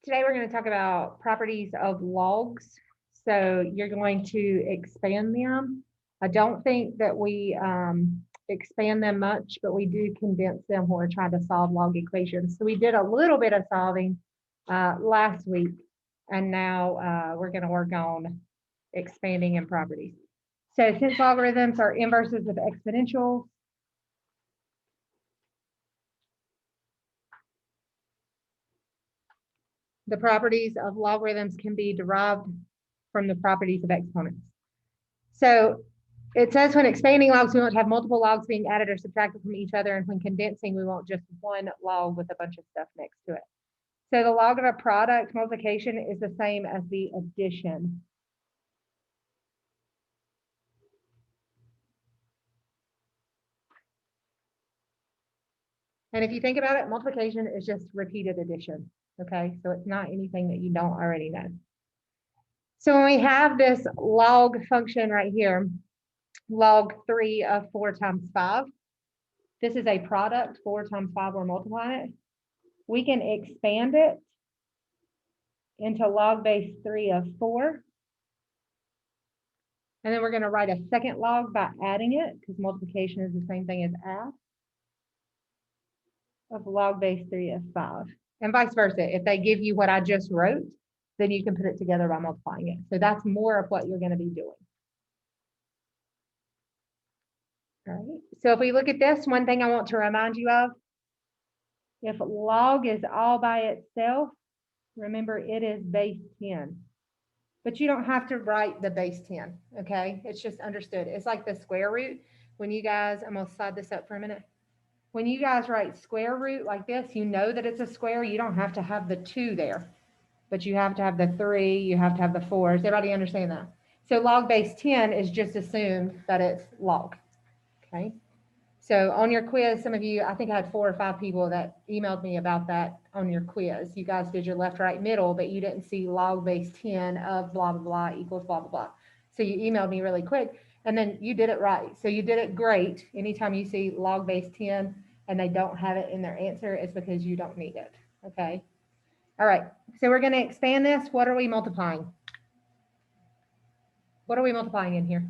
Today we're going to talk about properties of logs. So you're going to expand them. I don't think that we expand them much, but we do condense them when we're trying to solve log equations. So we did a little bit of solving last week, and now we're going to work on expanding in properties. So since logarithms are inverses of exponentials, the properties of logarithms can be derived from the properties of exponents. So it says when expanding logs, we won't have multiple logs being added or subtracted from each other. And when condensing, we want just one log with a bunch of stuff next to it. So the log of a product multiplication is the same as the addition. And if you think about it, multiplication is just repeated addition. Okay, so it's not anything that you don't already know. So when we have this log function right here, log 3 of 4 times 5, this is a product, 4 times 5, we're multiplying it. We can expand it into log base 3 of 4. And then we're going to write a second log by adding it, because multiplication is the same thing as add, of log base 3 of 5. And vice versa. If they give you what I just wrote, then you can put it together by multiplying it. So that's more of what you're going to be doing. All right. So if we look at this, one thing I want to remind you of, if log is all by itself, remember it is base 10. But you don't have to write the base 10, okay? It's just understood. It's like the square root. When you guys, I'm going to slide this up for a minute. When you guys write square root like this, you know that it's a square. You don't have to have the 2 there, but you have to have the 3, you have to have the 4. Does everybody understand that? So log base 10 is just assumed that it's log, okay? So on your quiz, some of you, I think I had 4 or 5 people that emailed me about that on your quiz. You guys did your left, right, middle, but you didn't see log base 10 of blah, blah, blah equals blah, blah, blah. So you emailed me really quick, and then you did it right. So you did it great. Anytime you see log base 10 and they don't have it in their answer, it's because you don't need it, okay? All right, so we're going to expand this. What are we multiplying? What are we multiplying in here?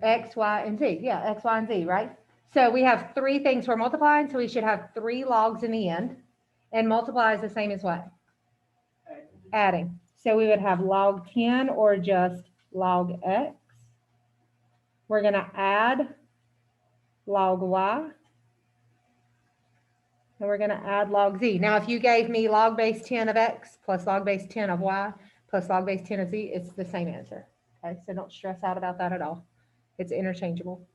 X, Y, and Z. Yeah, X, Y, and Z, right? So we have 3 things we're multiplying, so we should have 3 logs in the end. And multiply is the same as what? Adding. So we would have log 10 or just log X. We're going to add log Y. And we're going to add log Z. Now, if you gave me log base 10 of X plus log base 10 of Y plus log base 10 of Z, it's the same answer. Okay, so don't stress out about that at all. It's interchangeable.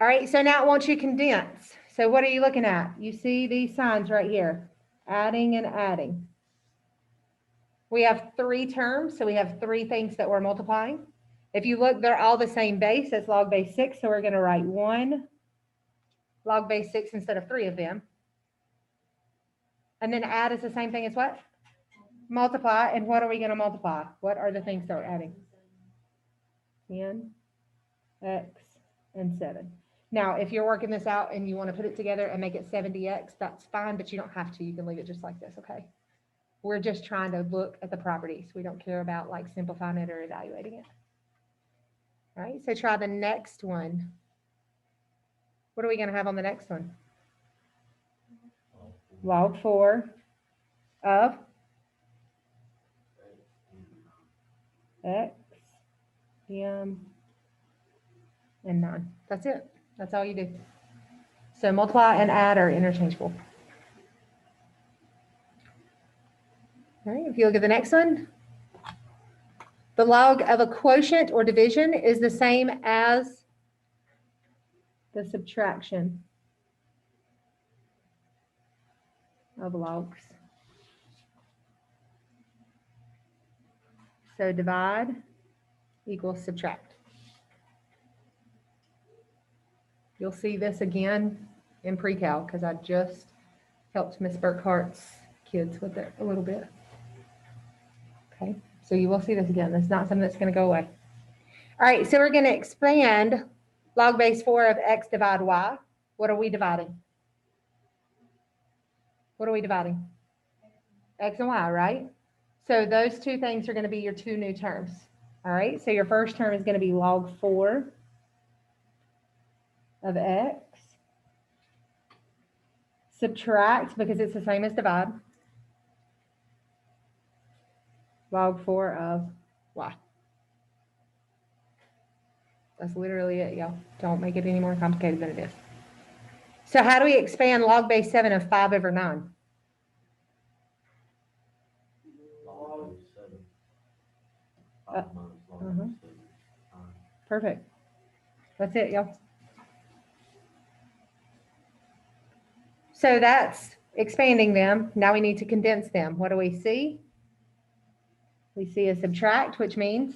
All right, so now I want you to condense. So what are you looking at? You see these signs right here, adding and adding. We have 3 terms, so we have 3 things that we're multiplying. If you look, they're all the same base. It's log base 6, so we're going to write 1 log base 6 instead of 3 of them. And then add is the same thing as what? Multiply. And what are we going to multiply? What are the things that we're adding? 10, X, and 7. Now, if you're working this out and you want to put it together and make it 70X, that's fine, but you don't have to. You can leave it just like this, okay? We're just trying to look at the properties. We don't care about like simplifying it or evaluating it. All right, so try the next one. What are we going to have on the next one? Log 4 of X, M, and 9. That's it. That's all you do. So multiply and add are interchangeable. All right, if you look at the next one, the log of a quotient or division is the same as the subtraction of logs. So divide equals subtract. You'll see this again in pre-cal because I just helped Miss Burkhart's kids with it a little bit. Okay, so you will see this again. It's not something that's going to go away. All right, so we're going to expand log base 4 of X divide Y. What are we dividing? What are we dividing? X and Y, right? So those two things are going to be your two new terms. All right, so your first term is going to be log 4 of X. Subtract, because it's the same as divide, log 4 of Y. That's literally it, y'all. Don't make it any more complicated than it is. So how do we expand log base 7 of 5 over 9? Log 7. Perfect. That's it, y'all. So that's expanding them. Now we need to condense them. What do we see? We see a subtract, which means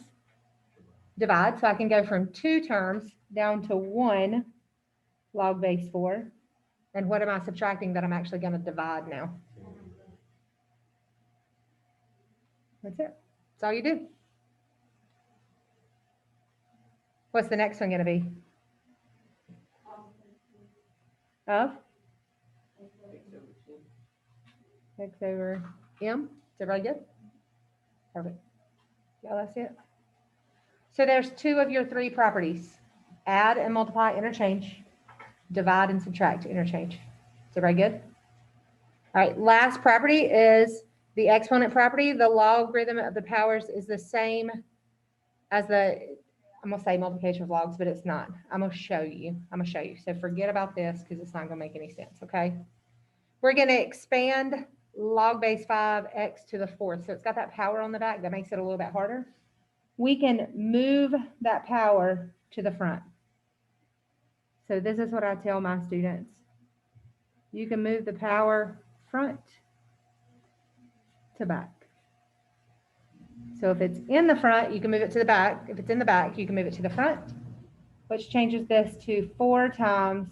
divide. So I can go from 2 terms down to 1 log base 4. And what am I subtracting that I'm actually going to divide now? That's it. That's all you do. What's the next one going to be? Of? X over M. Is everybody good? Perfect. Yeah, that's it. So there's 2 of your 3 properties. Add and multiply, interchange. Divide and subtract, interchange. Is everybody good? All right, last property is the exponent property. The logarithm of the powers is the same as the, I'm going to say multiplication of logs, but it's not. I'm going to show you. So forget about this because it's not going to make any sense, okay? We're going to expand log base 5 x to the 4th. So it's got that power on the back. That makes it a little bit harder. We can move that power to the front. So this is what I tell my students. You can move the power front to back. So if it's in the front, you can move it to the back. If it's in the back, you can move it to the front, which changes this to 4 times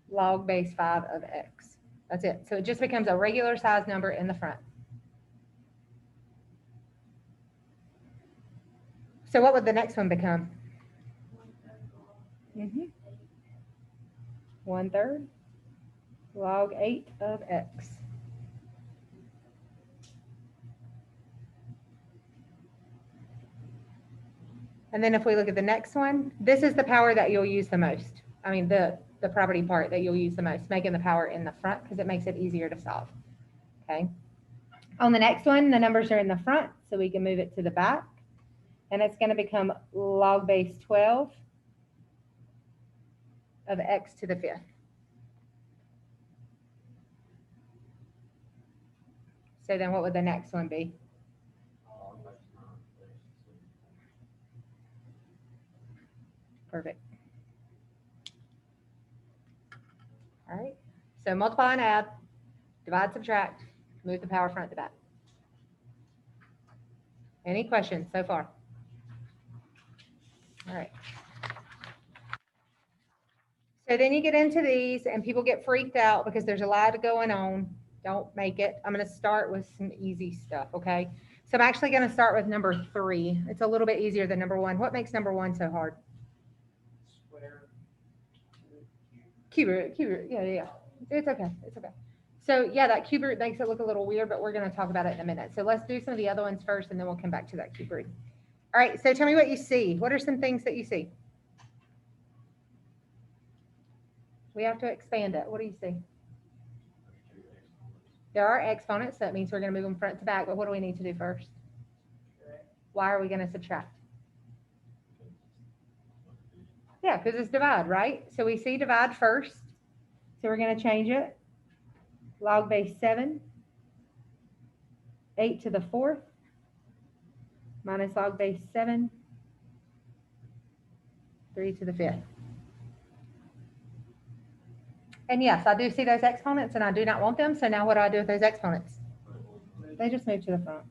log base 5 of x. That's it. So it just becomes a regular size number in the front. So what would the next one become? 1/3 log 8 of x. And then if we look at the next one, this is the power that you'll use the most. I mean, the property part that you'll use the most, making the power in the front because it makes it easier to solve. Okay. On the next one, the numbers are in the front, so we can move it to the back. And it's going to become log base 12 of x to the 5th. So then what would the next one be? Perfect. All right. So multiply and add, divide, subtract, move the power front to back. Any questions so far? All right. So then you get into these and people get freaked out because there's a lot going on. Don't make it. I'm going to start with some easy stuff, okay? So I'm actually going to start with number 3. It's a little bit easier than number 1. What makes number 1 so hard? Square. Cube root. Yeah. It's okay. So yeah, that cube root makes it look a little weird, but we're going to talk about it in a minute. So let's do some of the other ones first, and then we'll come back to that cube root. All right, so tell me what you see. What are some things that you see? We have to expand it. What do you see? There are exponents. So that means we're going to move them front to back. But what do we need to do first? Why are we going to subtract? Yeah, because it's divide, right? So we see divide first. So we're going to change it. Log base 7, 8 to the 4th, minus log base 7, 3 to the 5th. And yes, I do see those exponents and I do not want them. So now what do I do with those exponents? They just move to the front.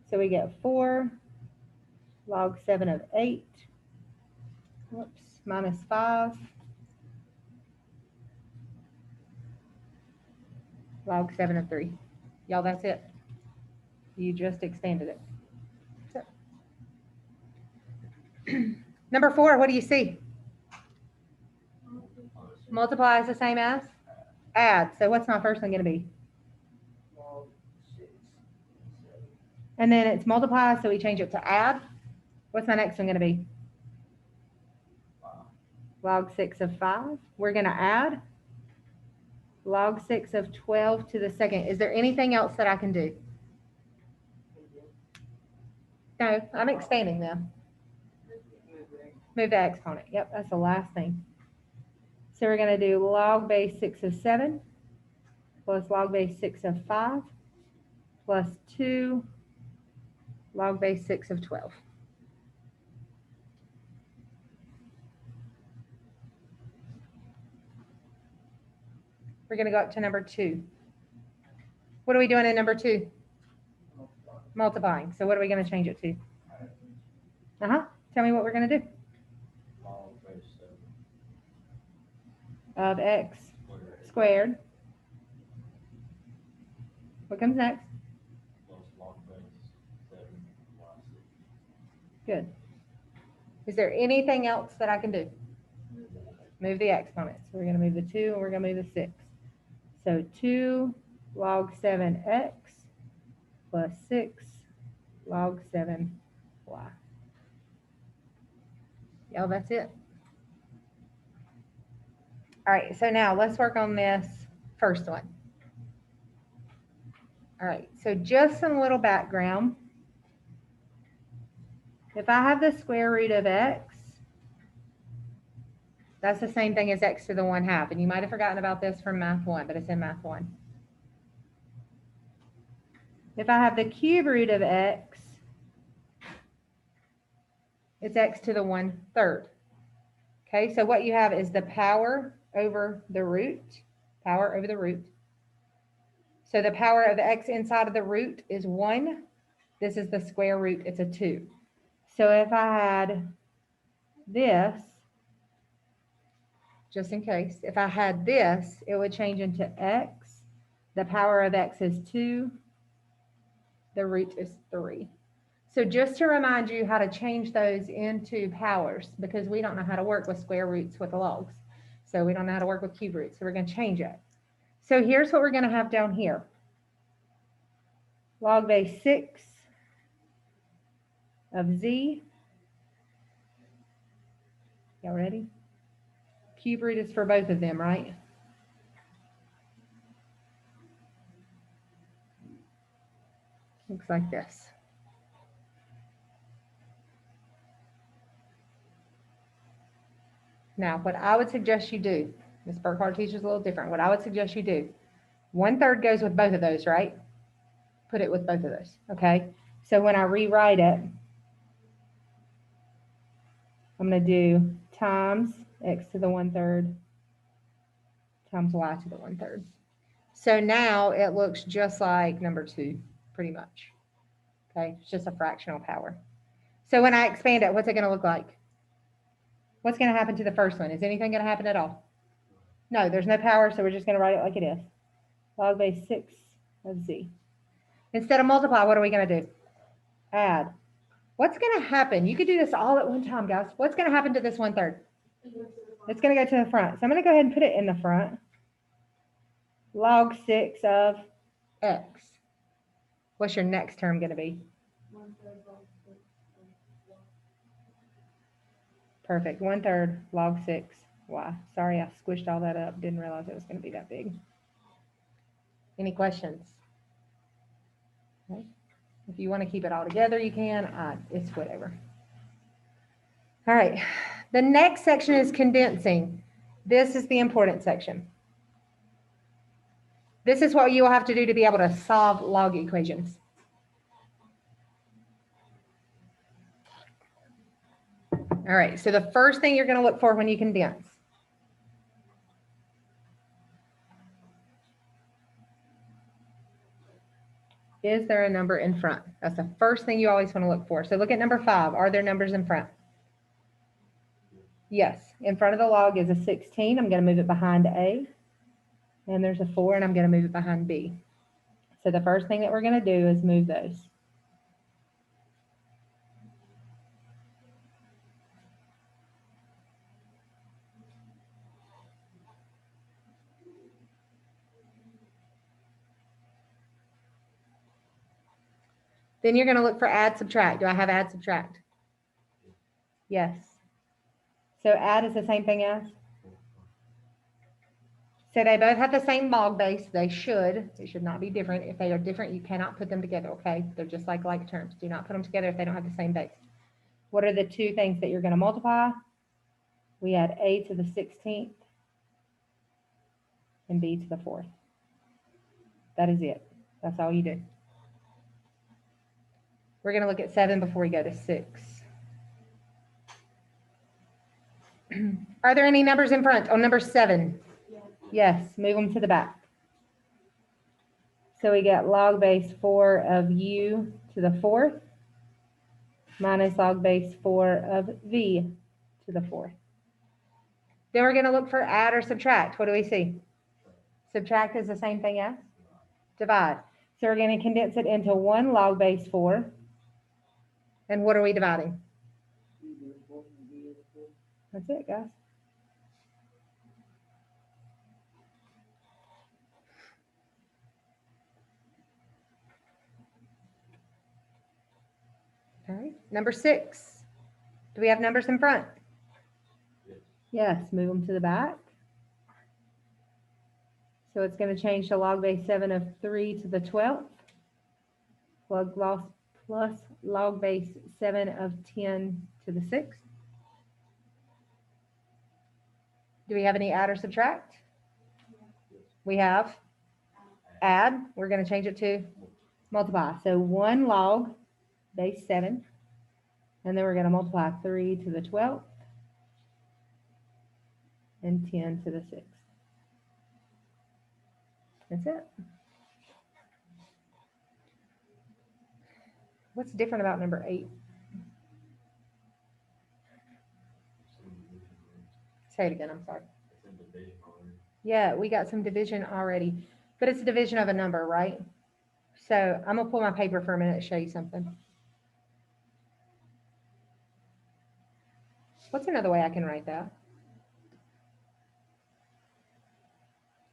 So we get 4 log 7 of 8, minus 5 log 7 of 3. Y'all, that's it. You just expanded it. So. Number 4, what do you see? Multiply is the same as? Add. So what's my first one gonna be? Log 6, 7. And then it's multiply, so we change it to add. What's my next one gonna be? Log 6 of 5. We're gonna add log 6 of 12 to the second. Is there anything else that I can do? No, I'm expanding them. Move the exponent. Yep, that's the last thing. So we're going to do log base 6 of 7 plus log base 6 of 5 plus 2 log base 6 of 12. We're going to go up to number 2. What are we doing in number 2? Multiplying. So what are we going to change it to? Tell me what we're going to do. Log base 7. Of x squared. What comes next? Plus log base 7 y 6. Good. Is there anything else that I can do? Move the exponent. So we're going to move the 2 and we're going to move the 6. So 2 log 7x plus 6 log 7y. Y'all, that's it. All right, so now let's work on this first one. All right, so just some little background. If I have the square root of x, that's the same thing as x to the 1/2. And you might have forgotten about this from math 1, but it's in math 1. If I have the cube root of x, it's x to the 1/3. Okay, so what you have is the power over the root, power over the root. So the power of x inside of the root is 1. This is the square root, it's a 2. So if I had this, just in case, if I had this, it would change into x. The power of x is 2. The root is 3. So just to remind you how to change those into powers, because we don't know how to work with square roots with the logs. So we don't know how to work with cube roots. So we're going to change it. So here's what we're going to have down here. Log base 6 of z. Y'all ready? Cube root is for both of them, right? Looks like this. Now, what I would suggest you do, Ms. Burkhardt teaches a little different. What I would suggest you do, 1/3 goes with both of those, right? Put it with both of those, okay? So when I rewrite it, I'm going to do times x to the 1/3 times y to the 1/3. So now it looks just like number 2, pretty much. Okay, it's just a fractional power. So when I expand it, what's it going to look like? What's going to happen to the first one? Is anything going to happen at all? No, there's no power, so we're just going to write it like it is. Log base 6 of z. Instead of multiply, what are we going to do? Add. What's going to happen? You could do this all at one time, guys. What's going to happen to this 1/3? It's going to go to the front. So I'm going to go ahead and put it in the front. Log 6 of x. What's your next term going to be? Perfect. 1/3 log 6 y. Sorry, I squished all that up. Didn't realize it was going to be that big. Any questions? Okay. If you want to keep it all together, you can. It's whatever. All right. The next section is condensing. This is the important section. This is what you will have to do to be able to solve log equations. All right, so the first thing you're going to look for when you condense. Is there a number in front? That's the first thing you always want to look for. So look at number 5. Are there numbers in front? Yes. In front of the log is a 16. I'm going to move it behind A. And there's a 4, and I'm going to move it behind B. So the first thing that we're going to do is move those. Then you're gonna look for add, subtract. Do I have add, subtract? Yes. So add is the same thing as? So they both have the same log base. They should. It should not be different. If they are different, you cannot put them together, okay? They're just like terms. Do not put them together if they don't have the same base. What are the two things that you're gonna multiply? We add a to the 16th and b to the 4th. That is it. That's all you do. We're gonna look at 7 before we go to 6. Are there any numbers in front on number 7? Yes, move them to the back. So we got log base 4 of u to the 4th minus log base 4 of v to the 4th. Then we're going to look for add or subtract. What do we see? Subtract is the same thing as divide. So we're going to condense it into 1 log base 4. And what are we dividing? That's it, guys. All right, number 6. Do we have numbers in front? Yes, move them to the back. So it's going to change to log base 7 of 3 to the 12th plus log base 7 of 10 to the 6th. Do we have any add or subtract? We have add. We're going to change it to multiply. So 1 log base 7, and then we're going to multiply 3 to the 12th and 10 to the 6th. That's it. What's different about number 8? Say it again, I'm sorry. Yeah, we got some division already, but it's a division of a number, right? So I'm gonna pull my paper for a minute to show you something. What's another way I can write that?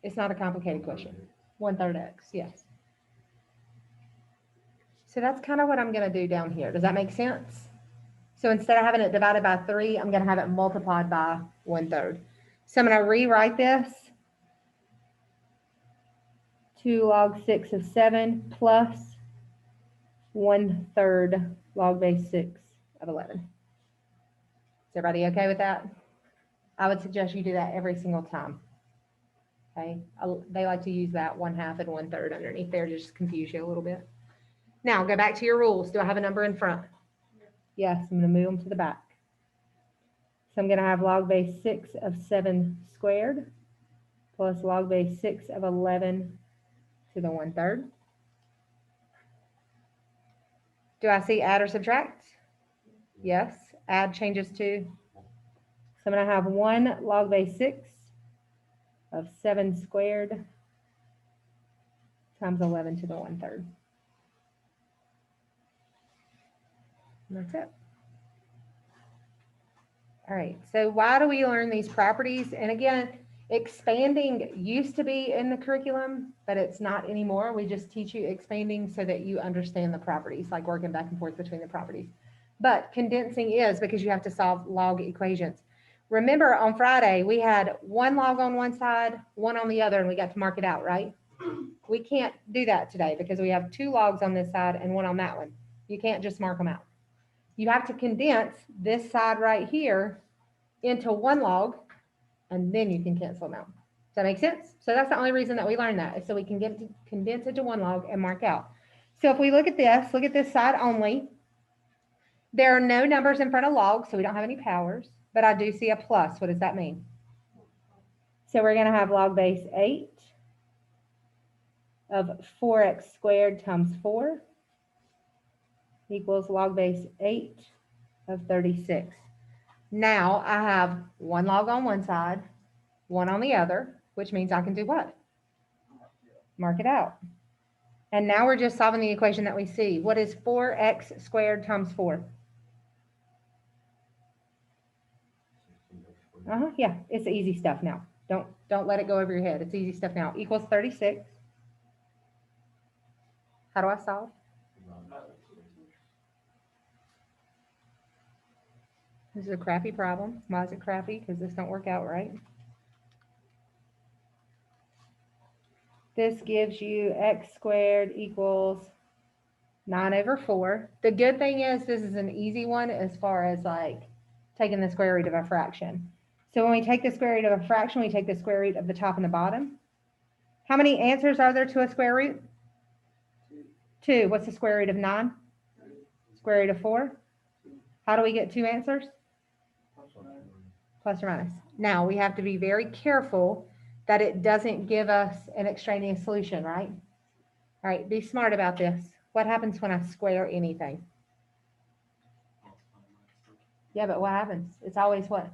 It's not a complicated question. 1/3 x, yes. So that's kind of what I'm gonna do down here. Does that make sense? So instead of having it divided by 3, I'm gonna have it multiplied by 1/3. So I'm gonna rewrite this. 2 log 6 of 7 plus 1/3 log base 6 of 11. Is everybody okay with that? I would suggest you do that every single time. Okay, they like to use that 1/2 and 1/3 underneath there, just confuse you a little bit. Now go back to your rules. Do I have a number in front? Yes, I'm going to move them to the back. So I'm going to have log base 6 of 7 squared plus log base 6 of 11 to the 1/3. Do I see add or subtract? Yes, add changes to. So I'm going to have 1 log base 6 of 7 squared times 11 to the 1/3. And that's it. All right, so why do we learn these properties? And again, expanding used to be in the curriculum, but it's not anymore. We just teach you expanding so that you understand the properties, like working back and forth between the properties. But condensing is because you have to solve log equations. Remember on Friday, we had 1 log on one side, 1 on the other, and we got to mark it out, right? We can't do that today because we have 2 logs on this side and 1 on that one. You can't just mark them out. You have to condense this side right here into 1 log, and then you can cancel them out. Does that make sense? So that's the only reason that we learn that, is so we can get to condense it to 1 log and mark out. So if we look at this side only. There are no numbers in front of log, so we don't have any powers, but I do see a plus. What does that mean? So we're going to have log base 8 of 4x squared times 4 equals log base 8 of 36. Now I have 1 log on one side, 1 on the other, which means I can do what? Mark it out. And now we're just solving the equation that we see. What is 4x squared times 4? Yeah, it's easy stuff now. Don't let it go over your head. It's easy stuff now. Equals 36. How do I solve? This is a crappy problem. Why is it crappy? Because this don't work out right. This gives you x squared equals 9/4. The good thing is this is an easy one as far as like taking the square root of a fraction. So when we take the square root of a fraction, we take the square root of the top and the bottom. How many answers are there to a square root? 2. What's the square root of 9? Square root of 4. How do we get 2 answers? Plus or minus. Now we have to be very careful that it doesn't give us an extraneous solution, right? All right, be smart about this. What happens when I square anything? Yeah, but what happens? It's always what?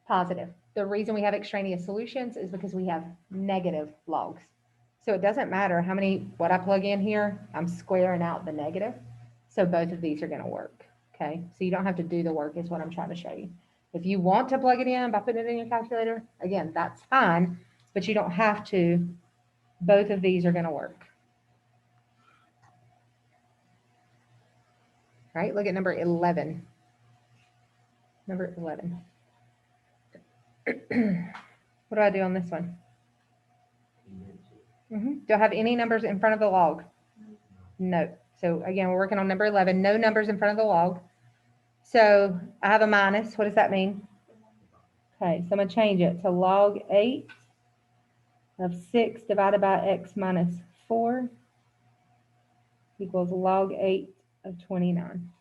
Positive. The reason we have extraneous solutions is because we have negative logs. So it doesn't matter what I plug in here, I'm squaring out the negative. So both of these are going to work. Okay, so you don't have to do the work is what I'm trying to show you. If you want to plug it in by putting it in your calculator, again, that's fine, but you don't have to. Both of these are going to work. All right, look at number 11. Number 11. What do I do on this one? Do I have any numbers in front of the log? No. So again, we're working on number 11. No numbers in front of the log. So I have a minus. What does that mean? Okay, so I'm going to change it to log 8 of 6 divided by x minus 4 equals log 8 of 29.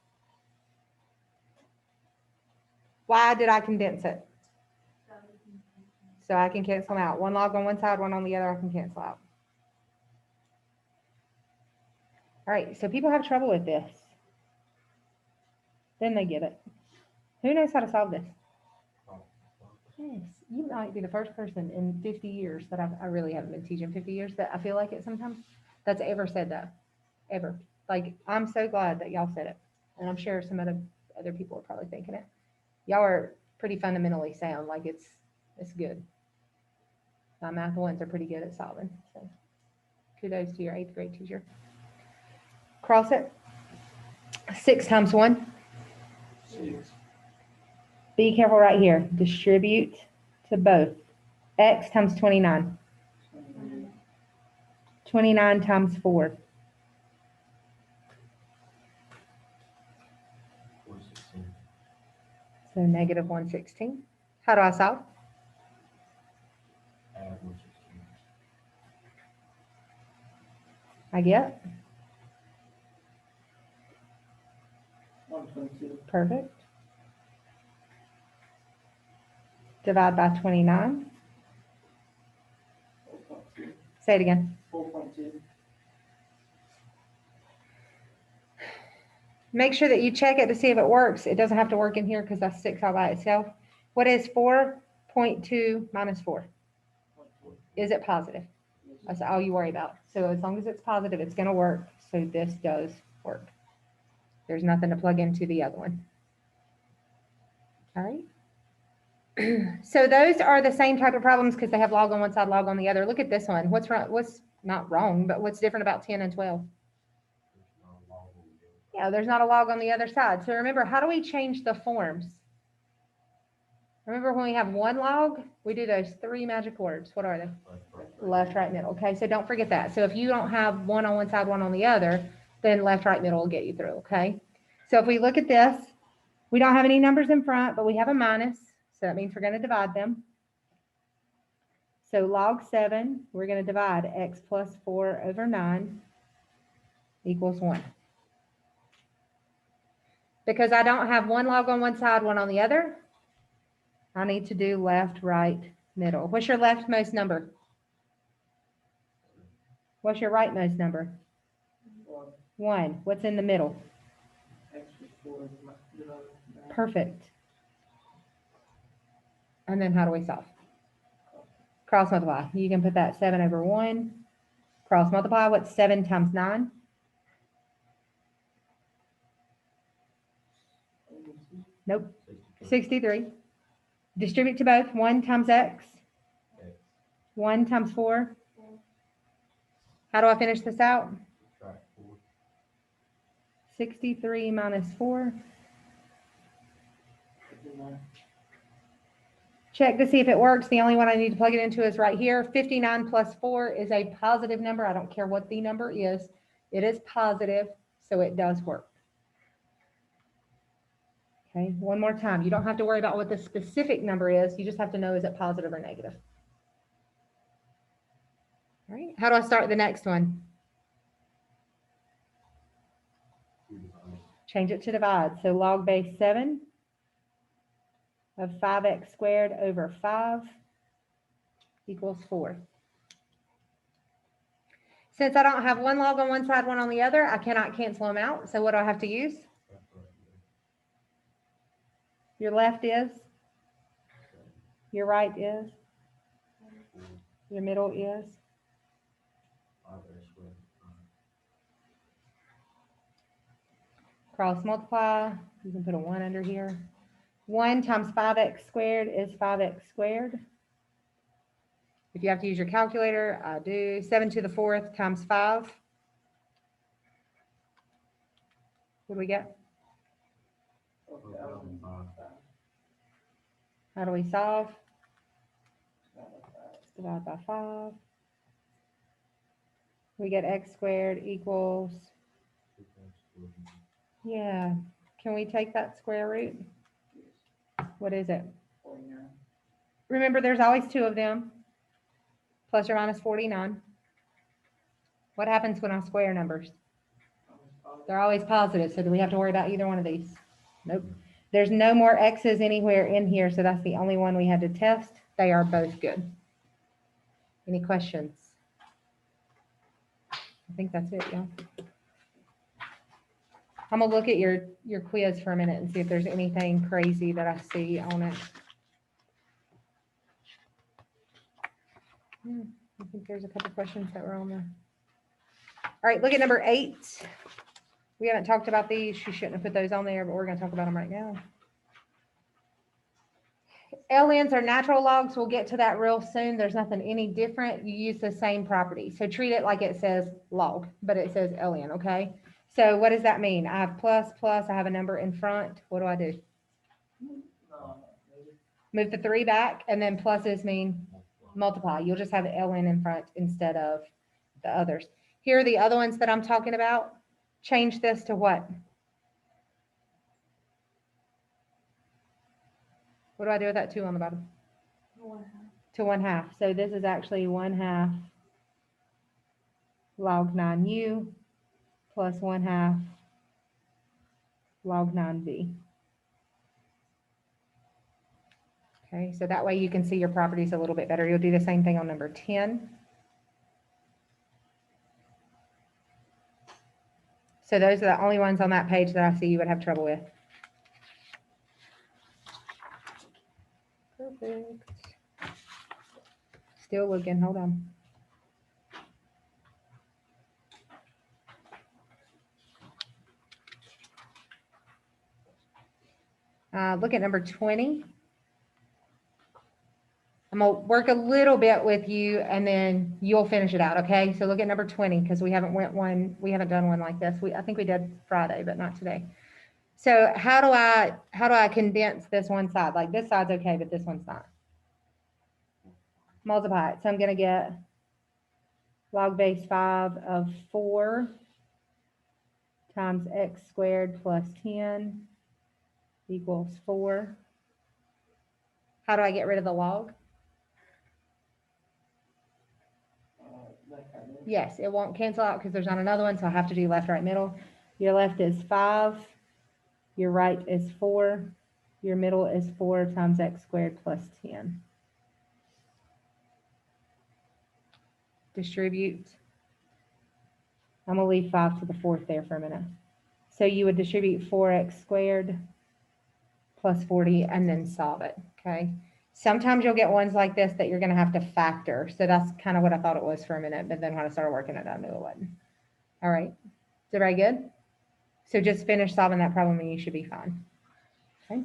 Why did I condense it? So I can cancel them out. One log on one side, one on the other, I can cancel out. All right, so people have trouble with this. Then they get it. Who knows how to solve this? Yes, you might be the first person in 50 years that I really haven't been teaching 50 years that I feel like it sometimes that's ever said that. Ever. Like, I'm so glad that y'all said it. And I'm sure some other people are probably thinking it. Y'all are pretty fundamentally sound. Like, it's good. My math ones are pretty good at solving. So kudos to your 8th grade teacher. Cross it. 6 times 1. 6. Be careful right here. Distribute to both. X times 29. 29 times 4. 416. So negative 116. How do I solve? Add 116. I get 122. perfect. Divide by 29. 4.2. Say it again. 4.2. Make sure that you check it to see if it works. It doesn't have to work in here because that's 6 all by itself. What is 4.2 minus 4? Is it positive? That's all you worry about. So as long as it's positive, it's going to work. So this does work. There's nothing to plug into the other one. All right. So those are the same type of problems because they have log on one side, log on the other. Look at this one. What's wrong? What's not wrong, but what's different about 10 and 12? Yeah, there's not a log on the other side. So remember, how do we change the forms? Remember when we have one log, we do those 3 magic words. What are they? Left, right, middle. Okay, so don't forget that. So if you don't have one on one side, one on the other, then left, right, middle will get you through, okay? So if we look at this, we don't have any numbers in front, but we have a minus. So that means we're going to divide them. So log 7, we're going to divide x plus 4 over 9 equals 1. Because I don't have one log on one side, one on the other, I need to do left, right, middle. What's your leftmost number? What's your rightmost number? 1. What's in the middle? X was 4. Perfect. And then how do we solve? Cross multiply. You can put that 7 over 1. Cross multiply. What's 7 times 9? Nope. 63. Distribute to both. 1 times x. 1 times 4. How do I finish this out? 63 minus 4 59. Check to see if it works. The only one I need to plug it into is right here. 59 plus 4 is a positive number. I don't care what the number is. It is positive, so it does work. Okay, one more time. You don't have to worry about what the specific number is. You just have to know, is it positive or negative? All right, how do I start the next one? Change it to divide. So log base 7 of 5x squared over 5 equals 4. Since I don't have one log on one side, one on the other, I cannot cancel them out. So what do I have to use? Your left is, your right is, your middle is. Cross multiply, you can put a 1 under here. 1 times 5x squared is 5x squared. If you have to use your calculator, I do. 7 to the 4th times 5. What do we get? 4,005. How do we solve? Divide by 5. Divide by 5. We get x squared equals, yeah. Can we take that square root? What is it? 49. Remember, there's always 2 of them. Plus or minus 49. What happens when I square numbers? They're always positive. So do we have to worry about either one of these? Nope. There's no more x's anywhere in here. So that's the only one we had to test. They are both good. Any questions? I think that's it, y'all. I'm gonna look at your quiz for a minute and see if there's anything crazy that I see on it. I think there's a couple questions that were on there. All right, look at number 8. We haven't talked about these. She shouldn't have put those on there, but we're gonna talk about them right now. LNs are natural logs. We'll get to that real soon. There's nothing any different. You use the same property. So treat it like it says log, but it says LN, okay? So what does that mean? I have plus, I have a number in front. What do I do? No, maybe. Move the 3 back, and then pluses mean multiply. You'll just have LN in front instead of the others. Here are the other ones that I'm talking about. Change this to what? What do I do with that 2 on the bottom? 1/2. To 1/2. So this is actually 1/2 log 9u plus 1/2 log 9v. Okay, so that way you can see your properties a little bit better. You'll do the same thing on number 10. So those are the only ones on that page that I see you would have trouble with. Perfect. Still looking, hold on. Look at number 20. I'm gonna work a little bit with you and then you'll finish it out, okay? So look at number 20 because we haven't done one like this. I think we did Friday, but not today. So how do I condense this one side? Like this side's okay, but this one's not. Multiply it. So I'm gonna get log base 5 of 4 times x squared plus 10 equals 4. How do I get rid of the log? Left, right, middle. Yes, it won't cancel out because there's not another one, so I have to do left, right, middle. Your left is 5, your right is 4, your middle is 4 times x squared plus 10. Distribute. I'm gonna leave 5 to the 4th there for a minute. So you would distribute 4x squared plus 40 and then solve it, okay? Sometimes you'll get ones like this that you're gonna have to factor. So that's kind of what I thought it was for a minute, but then when I started working it, I knew it wasn't. All right, is everybody good? So just finish solving that problem and you should be fine. Okay,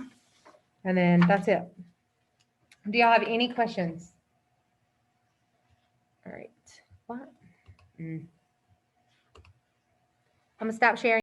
and then that's it. Do y'all have any questions? All right, what? I'm gonna stop sharing.